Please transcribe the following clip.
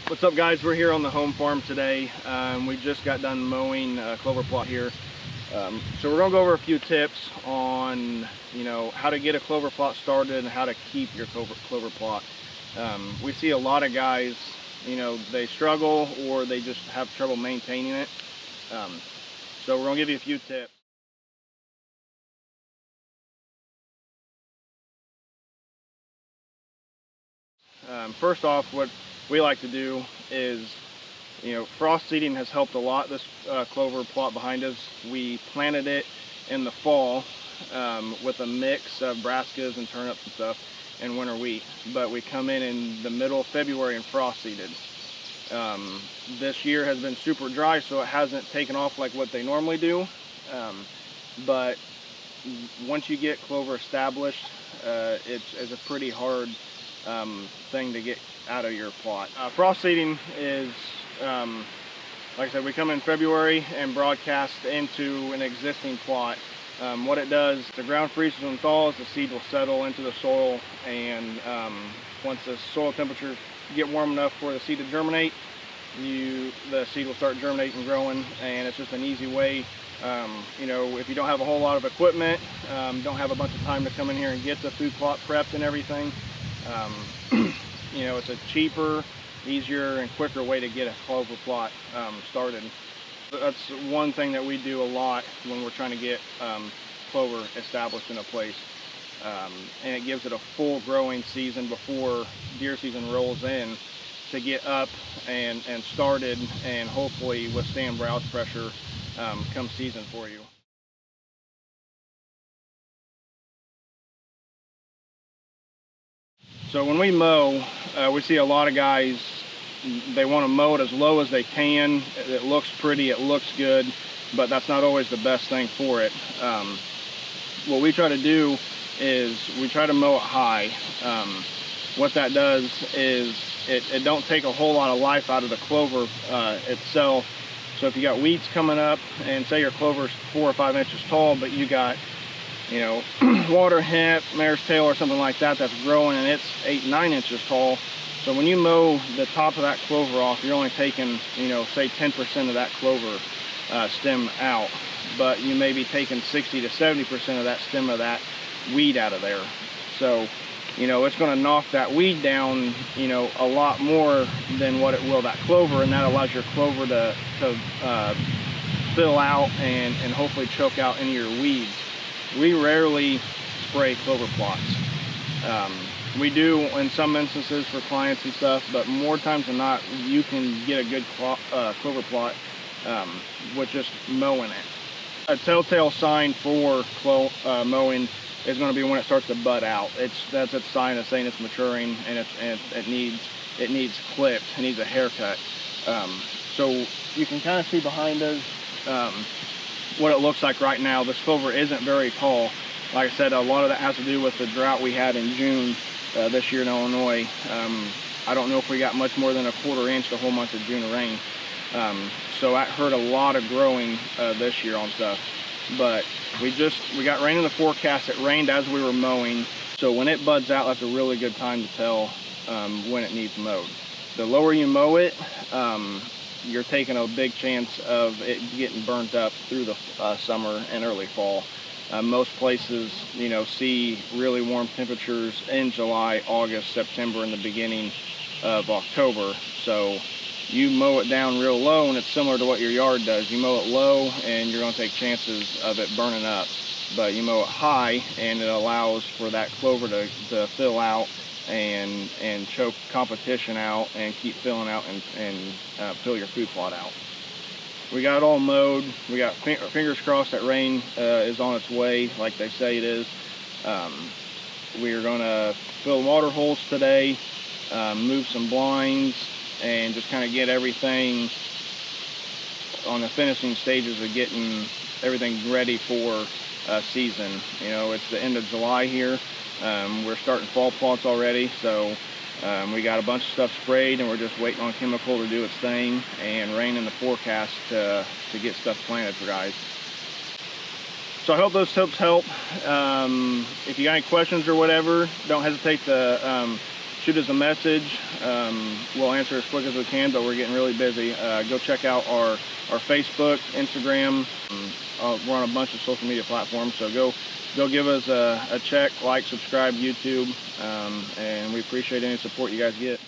What's up, guys? We're here on the home farm today. We just got done mowing a clover plot here. So we're gonna go over a few tips on, how to get a clover plot started and how to keep your clover plot. We see a lot of guys, they struggle or they just have trouble maintaining it. So we're gonna give you a few tips. First off, what we like to do is, frost seeding has helped a lot. This clover plot behind us, we planted it in the fall with a mix of brassicas and turnips and stuff and winter wheat. But we come in the middle of February and frost seeded. This year has been super dry, so it hasn't taken off like what they normally do. But once you get clover established, it's a pretty hard thing to get out of your plot. Frost seeding is, like I said, we come in February and broadcast into an existing plot. What it does, the ground freezes and thaws, the seed will settle into the soil, and once the soil temperatures get warm enough for the seed to germinate, the seed will start germinating and growing. And it's just an easy way. If you don't have a whole lot of equipment, don't have a bunch of time to come in here and get the food plot prepped and everything, it's a cheaper, easier, and quicker way to get a clover plot started. That's one thing that we do a lot when we're trying to get clover established in a place. And it gives it a full growing season before deer season rolls in to get up and started and hopefully withstand browse pressure come season for you. So when we mow, we see a lot of guys, they want to mow it as low as they can. It looks pretty, it looks good, but that's not always the best thing for it. What we try to do is we try to mow it high. What that does is it don't take a whole lot of life out of the clover itself. So if you got weeds coming up, and say your clover's 4 or 5 inches tall, but you got water hemp, mare's tail, or something like that that's growing and it's 8, 9 inches tall. So when you mow the top of that clover off, you're only taking, say 10% of that clover stem out, but you may be taking 60 to 70% of that stem of that weed out of there. So, it's going to knock that weed down, a lot more than what it will that clover, and that allows your clover to fill out and hopefully choke out any of your weeds. We rarely spray clover plots. We do in some instances for clients and stuff, but more times than not, you can get a good clover plot with just mowing it. A telltale sign for mowing is going to be when it starts to bud out. That's a sign of saying it's maturing, and it needs clipped. It needs a haircut. So you can kind of see behind us what it looks like right now. This clover isn't very tall. Like I said, a lot of that has to do with the drought we had in June this year in Illinois. I don't know if we got much more than a 1/4 inch the whole month of June of rain. So that hurt a lot of growing this year on stuff. But we got rain in the forecast. It rained as we were mowing. So when it buds out, that's a really good time to tell when it needs mowed. The lower you mow it, you're taking a big chance of it getting burnt up through the summer and early fall. Most places, see really warm temperatures in July, August, September, and the beginning of October. So you mow it down real low, and it's similar to what your yard does. You mow it low, and you're going to take chances of it burning up. But you mow it high, and it allows for that clover to fill out and choke competition out and keep filling out and fill your food plot out. We got it all mowed. We got fingers crossed that rain is on its way like they say it is. We are going to fill water holes today, move some blinds, and just kind of get everything on the finishing stages of getting everything ready for season. It's the end of July here. We're starting fall plots already, so we got a bunch of stuff sprayed, and we're just waiting on chemical to do its thing and rain in the forecast to get stuff planted for guys. So I hope those tips help. If you got any questions or whatever, don't hesitate to shoot us a message. We'll answer as quick as we can, but we're getting really busy. Go check out our Facebook, Instagram. We're on a bunch of social media platforms, so go give us a check, like, subscribe, YouTube, and we appreciate any support you guys get.